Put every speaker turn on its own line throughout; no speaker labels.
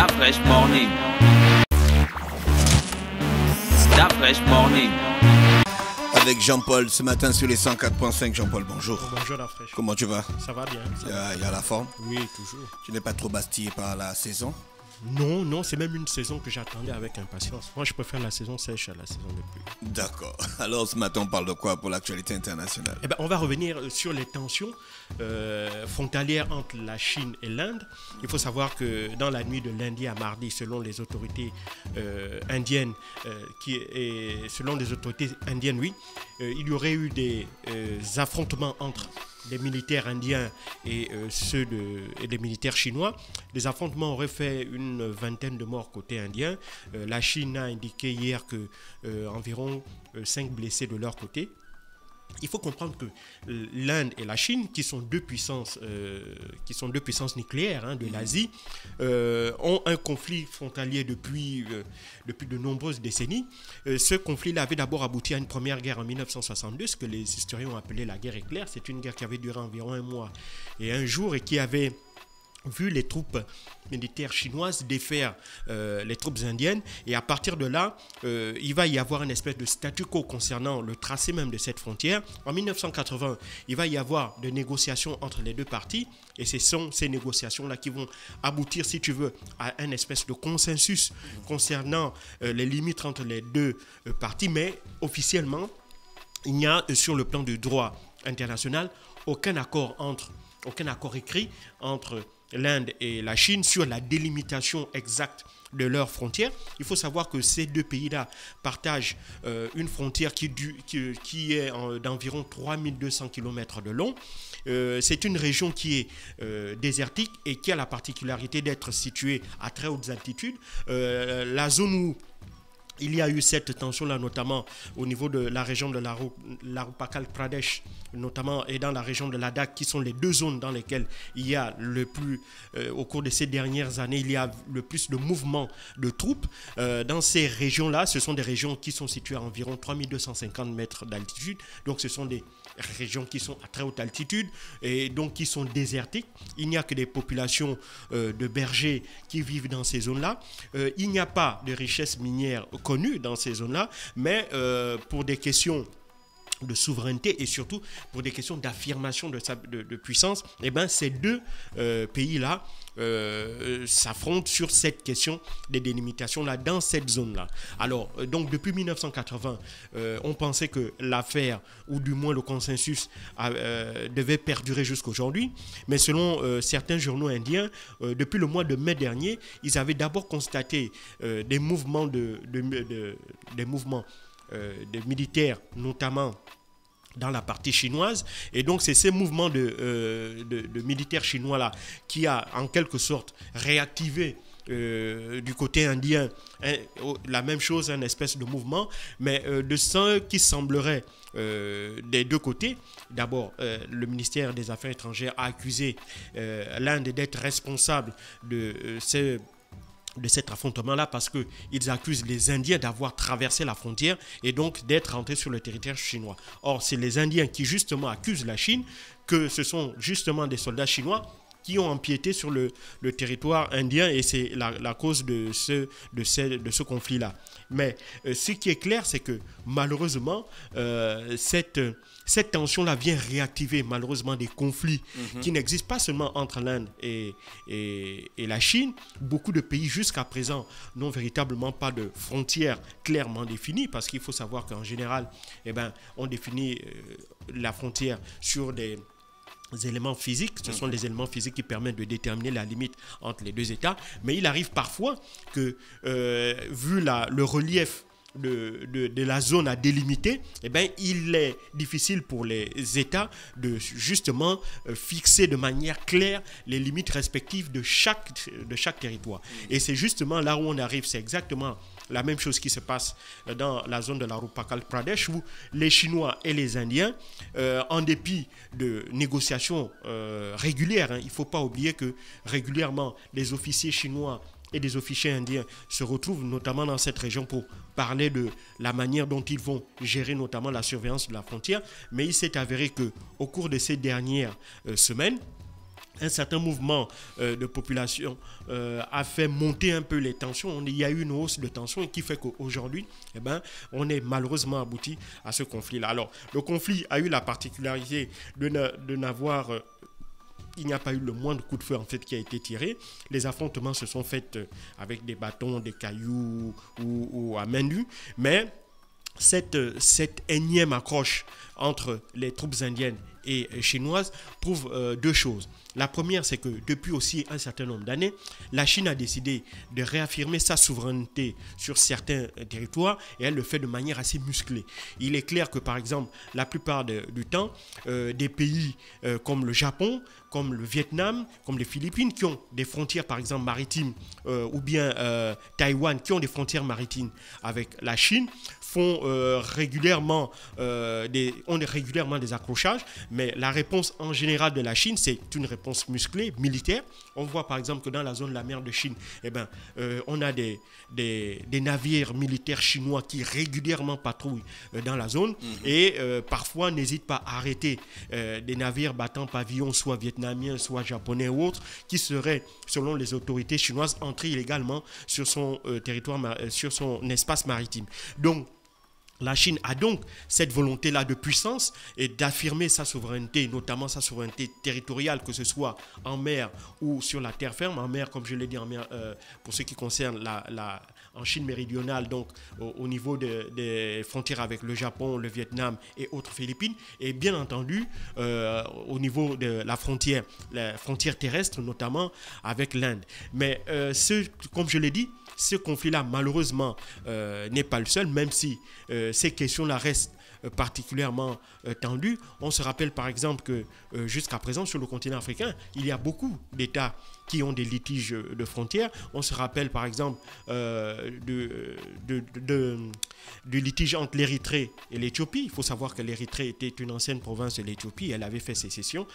Fresh Morning. Stop Fresh Morning.
Avec Jean-Paul ce matin sur les 104.5. Jean-Paul, bonjour.
Bonjour la fraîche.
Comment tu vas?
Ça va bien.
Il y a la forme?
Oui, toujours.
Tu n'es pas trop bastillé par la saison?
Non, c'est même une saison que j'attendais avec impatience. Moi, je préfère la saison sèche à la saison de pluie.
D'accord. Alors ce matin, on parle de quoi pour l'actualité internationale?
On va revenir sur les tensions frontalières entre la Chine et l'Inde. Il faut savoir que dans la nuit de lundi à mardi, selon les autorités indiennes, il y aurait eu des affrontements entre des militaires indiens et des militaires chinois. Les affrontements auraient fait une vingtaine de morts côté indien. La Chine a indiqué hier que environ 5 blessés de leur côté. Il faut comprendre que l'Inde et la Chine, qui sont deux puissances nucléaires de l'Asie, ont un conflit frontalier depuis de nombreuses décennies. Ce conflit-là avait d'abord abouti à une première guerre en 1962, ce que les historiens ont appelé la guerre éclair. C'est une guerre qui avait duré environ 1 mois et 1 jour et qui avait vu les troupes militaires chinoises défaire les troupes indiennes, et à partir de là, il va y avoir une espèce de statu quo concernant le tracé même de cette frontière. En 1980, il va y avoir des négociations entre les deux parties, et ce sont ces négociations-là qui vont aboutir, si tu veux, à une espèce de consensus concernant les limites entre les deux parties, mais officiellement, il n'y a sur le plan du droit international aucun accord écrit entre l'Inde et la Chine sur la délimitation exacte de leurs frontières. Il faut savoir que ces deux pays-là partagent une frontière qui est d'environ 3200 km de long. C'est une région qui est désertique et qui a la particularité d'être située à très hautes altitudes. La zone où il y a eu cette tension-là, notamment au niveau de la région de l'Arunachal Pradesh, notamment, et dans la région de Ladakh, qui sont les deux zones dans lesquelles il y a au cours de ces dernières années, il y a le plus de mouvements de troupes. Dans ces régions-là, ce sont des régions qui sont situées à environ 3250 mètres d'altitude. Donc, ce sont des régions qui sont à très haute altitude et donc qui sont désertiques. Il n'y a que des populations de bergers qui vivent dans ces zones-là. Il n'y a pas de richesses minières connues dans ces zones-là, mais pour des questions de souveraineté et surtout pour des questions d'affirmation de puissance, ces deux pays-là s'affrontent sur cette question des délimitations-là dans cette zone-là. Alors, donc depuis 1980, on pensait que l'affaire, ou du moins le consensus, devait perdurer jusqu'aujourd'hui, mais selon certains journaux indiens, depuis le mois de mai dernier, ils avaient d'abord constaté des mouvements de militaires, notamment dans la partie chinoise, et donc c'est ces mouvements de militaires chinois là qui a en quelque sorte réactivé du côté indien la même chose, une espèce de mouvement, mais de ce qui semblerait des deux côtés. D'abord, le ministère des Affaires étrangères a accusé l'Inde d'être responsable de cet affrontement-là, parce qu'ils accusent les Indiens d'avoir traversé la frontière et donc d'être rentrés sur le territoire chinois. Or, c'est les Indiens qui justement accusent la Chine que ce sont justement des soldats chinois qui ont empiété sur le territoire indien, et c'est la cause de ce conflit-là. Mais ce qui est clair, c'est que malheureusement, cette tension-là vient réactiver malheureusement des conflits qui n'existent pas seulement entre l'Inde et la Chine. Beaucoup de pays jusqu'à présent n'ont véritablement pas de frontières clairement définies, parce qu'il faut savoir qu'en général, on définit la frontière sur des éléments physiques. Ce sont les éléments physiques qui permettent de déterminer la limite entre les deux États. Mais il arrive parfois que, vu le relief de la zone à délimiter, il est difficile pour les États de justement fixer de manière claire les limites respectives de chaque territoire. Et c'est justement là où on arrive, c'est exactement la même chose qui se passe dans la zone de l'Arunachal Pradesh, où les Chinois et les Indiens, en dépit de négociations régulières, il ne faut pas oublier que régulièrement les officiers chinois et des officiers indiens se retrouvent notamment dans cette région pour parler de la manière dont ils vont gérer notamment la surveillance de la frontière. Mais il s'est avéré qu'au cours de ces dernières semaines, un certain mouvement de population a fait monter un peu les tensions. Il y a eu une hausse de tension qui fait qu'aujourd'hui, on est malheureusement abouti à ce conflit-là. Alors, le conflit a eu la particularité de n'avoir... il n'y a pas eu le moindre coup de feu en fait qui a été tiré. Les affrontements se sont faits avec des bâtons, des cailloux ou à main nue. Mais cette énième accroche entre les troupes indiennes et chinoises prouve deux choses. La première, c'est que depuis aussi un certain nombre d'années, la Chine a décidé de réaffirmer sa souveraineté sur certains territoires et elle le fait de manière assez musclée. Il est clair que par exemple, la plupart du temps, des pays comme le Japon, comme le Vietnam, comme les Philippines, qui ont des frontières par exemple maritimes, ou bien Taïwan, qui ont des frontières maritimes avec la Chine, font régulièrement des accrochages, mais la réponse en général de la Chine, c'est une réponse musclée, militaire. On voit par exemple que dans la zone de la mer de Chine, on a des navires militaires chinois qui régulièrement patrouillent dans la zone et parfois n'hésitent pas à arrêter des navires battant pavillon, soit vietnamiens, soit japonais ou autres, qui seraient, selon les autorités chinoises, entrés illégalement sur son territoire, sur son espace maritime. Donc, la Chine a donc cette volonté-là de puissance et d'affirmer sa souveraineté, notamment sa souveraineté territoriale, que ce soit en mer ou sur la terre ferme. En mer, comme je l'ai dit, en mer, pour ce qui concerne en Chine méridionale, donc au niveau des frontières avec le Japon, le Vietnam et autres Philippines. Et bien entendu, au niveau de la frontière terrestre, notamment avec l'Inde. Mais comme je l'ai dit, ce conflit-là, malheureusement, n'est pas le seul, même si ces questions-là restent particulièrement tendues. On se rappelle par exemple que jusqu'à présent, sur le continent africain, il y a beaucoup d'États qui ont des litiges de frontières. On se rappelle par exemple du litige entre l'Érythrée et l'Éthiopie. Il faut savoir que l'Érythrée était une ancienne province de l'Éthiopie. Elle avait fait sécession.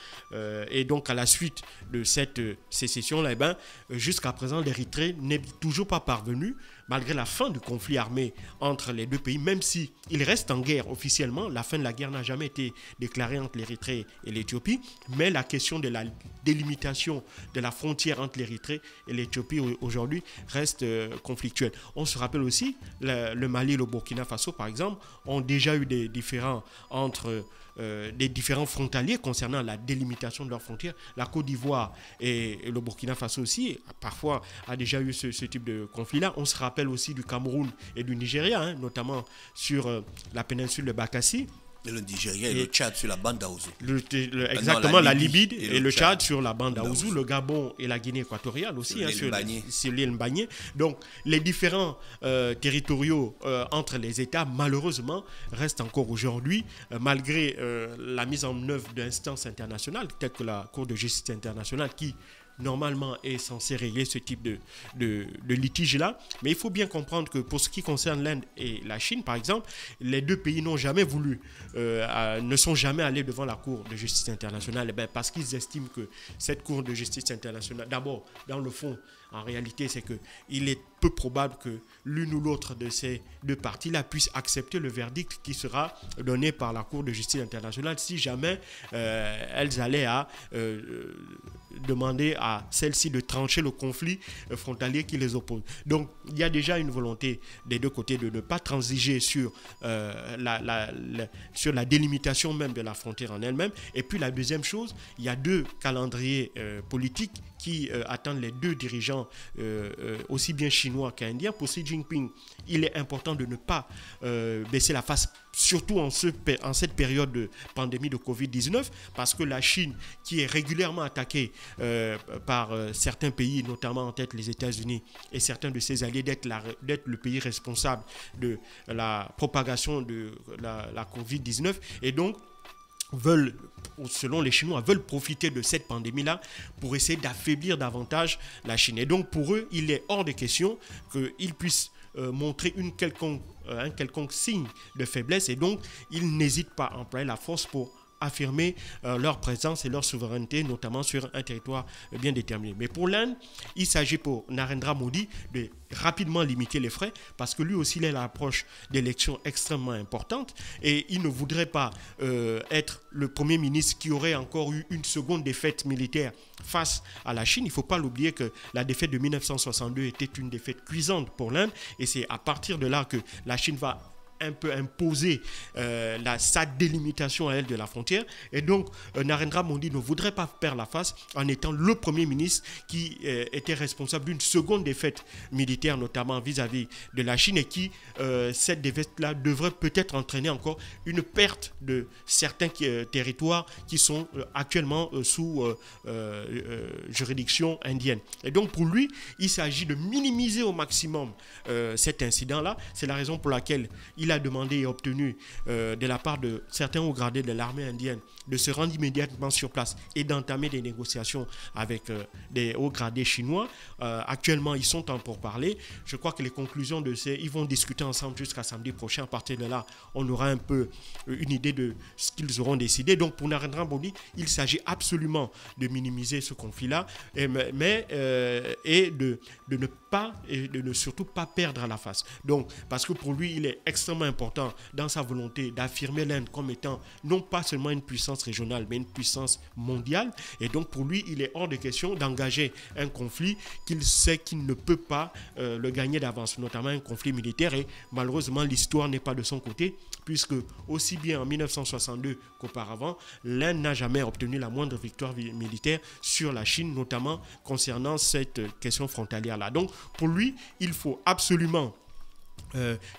Et donc, à la suite de cette sécession-là, jusqu'à présent, l'Érythrée n'est toujours pas parvenue, malgré la fin du conflit armé entre les deux pays, même si il reste en guerre officiellement. La fin de la guerre n'a jamais été déclarée entre l'Érythrée et l'Éthiopie, mais la question de la délimitation de la frontière entre l'Érythrée et l'Éthiopie aujourd'hui reste conflictuelle. On se rappelle aussi, le Mali et le Burkina Faso, par exemple, ont déjà eu des différends entre des différents frontaliers concernant la délimitation de leurs frontières. La Côte d'Ivoire et le Burkina Faso aussi, parfois, a déjà eu ce type de conflit-là. On se rappelle aussi du Cameroun et du Nigeria, notamment sur la péninsule de Bakassi.
Et le Nigeria et le Tchad sur la bande d'Aouzou.
Exactement, la Libye et le Tchad sur la bande d'Aouzou, le Gabon et la Guinée équatoriale aussi, sur l'île Mbagné. Donc, les différents territoriaux entre les États, malheureusement, restent encore aujourd'hui, malgré la mise en œuvre d'instances internationales, telles que la Cour de justice internationale, qui normalement est censé régler ce type de litige-là. Mais il faut bien comprendre que pour ce qui concerne l'Inde et la Chine, par exemple, les deux pays n'ont jamais voulu, ne sont jamais allés devant la Cour de justice internationale, parce qu'ils estiment que cette Cour de justice internationale, d'abord, dans le fond, en réalité, c'est qu'il est peu probable que l'une ou l'autre de ces deux parties-là puisse accepter le verdict qui sera donné par la Cour de justice internationale si jamais elles allaient à demander à celle-ci de trancher le conflit frontalier qui les oppose. Donc, il y a déjà une volonté des deux côtés de ne pas transiger sur sur la délimitation même de la frontière en elle-même. Et puis, la deuxième chose, il y a deux calendriers politiques qui attendent les deux dirigeants, aussi bien chinois qu'indiens. Pour Xi Jinping, il est important de ne pas baisser la face, surtout en cette période de pandémie de Covid-19, parce que la Chine, qui est régulièrement attaquée par certains pays, notamment en tête les États-Unis et certains de ses alliés, d'être le pays responsable de la propagation de la Covid-19, et donc selon les Chinois, veulent profiter de cette pandémie-là pour essayer d'affaiblir davantage la Chine. Et donc, pour eux, il est hors de question qu'ils puissent montrer un quelconque signe de faiblesse. Et donc, ils n'hésitent pas à employer la force pour affirmer leur présence et leur souveraineté, notamment sur un territoire bien déterminé. Mais pour l'Inde, il s'agit pour Narendra Modi de rapidement limiter les frais parce que lui aussi, il est à l'approche d'élections extrêmement importantes et il ne voudrait pas être le Premier ministre qui aurait encore eu une seconde défaite militaire face à la Chine. Il ne faut pas l'oublier que la défaite de 1962 était une défaite cuisante pour l'Inde et c'est à partir de là que la Chine va un peu imposer sa délimitation à elle de la frontière. Et donc, Narendra Modi ne voudrait pas perdre la face en étant le Premier ministre qui était responsable d'une seconde défaite militaire, notamment vis-à-vis de la Chine, et qui, cette défaite-là, devrait peut-être entraîner encore une perte de certains territoires qui sont actuellement sous juridiction indienne. Et donc, pour lui, il s'agit de minimiser au maximum cet incident-là. C'est la raison pour laquelle il a demandé et obtenu de la part de certains hauts gradés de l'armée indienne de se rendre immédiatement sur place et d'entamer des négociations avec des hauts gradés chinois. Actuellement, ils sont en pourparlers. Je crois que les conclusions ils vont discuter ensemble jusqu'à samedi prochain. À partir de là, on aura un peu une idée de ce qu'ils auront décidé. Donc, pour Narendra Modi, il s'agit absolument de minimiser ce conflit-là, et de ne surtout pas perdre à la face. Donc, parce que pour lui, il est extrêmement important dans sa volonté d'affirmer l'Inde comme étant non pas seulement une puissance régionale, mais une puissance mondiale. Et donc, pour lui, il est hors de question d'engager un conflit qu'il sait qu'il ne peut pas le gagner d'avance, notamment un conflit militaire. Et malheureusement, l'histoire n'est pas de son côté, puisque aussi bien en 1962 qu'auparavant, l'Inde n'a jamais obtenu la moindre victoire militaire sur la Chine, notamment concernant cette question frontalière-là. Donc, pour lui, il faut absolument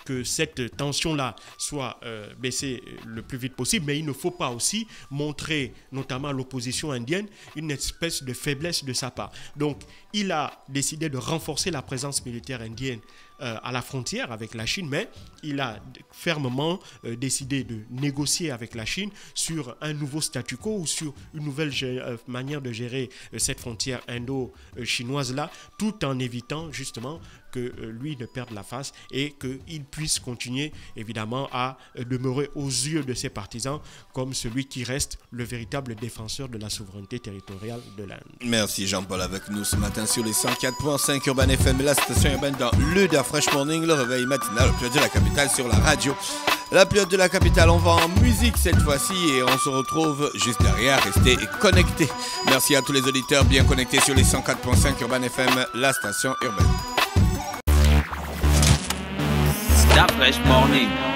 que cette tension-là soit baissée le plus vite possible, mais il ne faut pas aussi montrer, notamment à l'opposition indienne, une espèce de faiblesse de sa part. Donc, il a décidé de renforcer la présence militaire indienne à la frontière avec la Chine, mais il a fermement décidé de négocier avec la Chine sur un nouveau statu quo ou sur une nouvelle manière de gérer cette frontière indo-chinoise-là, tout en évitant justement que lui ne perde la face et qu'il puisse continuer évidemment à demeurer aux yeux de ses partisans comme celui qui reste le véritable défenseur de la souveraineté territoriale de l'Inde.
Merci Jean-Paul avec nous ce matin sur les 104.5 Urban FM, la station urbaine dans le Da Fresh Morning, le réveil matinal, le Piote de la capitale sur la radio. La Piote de la capitale, on va en musique cette fois-ci et on se retrouve juste derrière. Restez connectés. Merci à tous les auditeurs bien connectés sur les 104.5 Urban FM, la station urbaine.
Da Fresh Morning.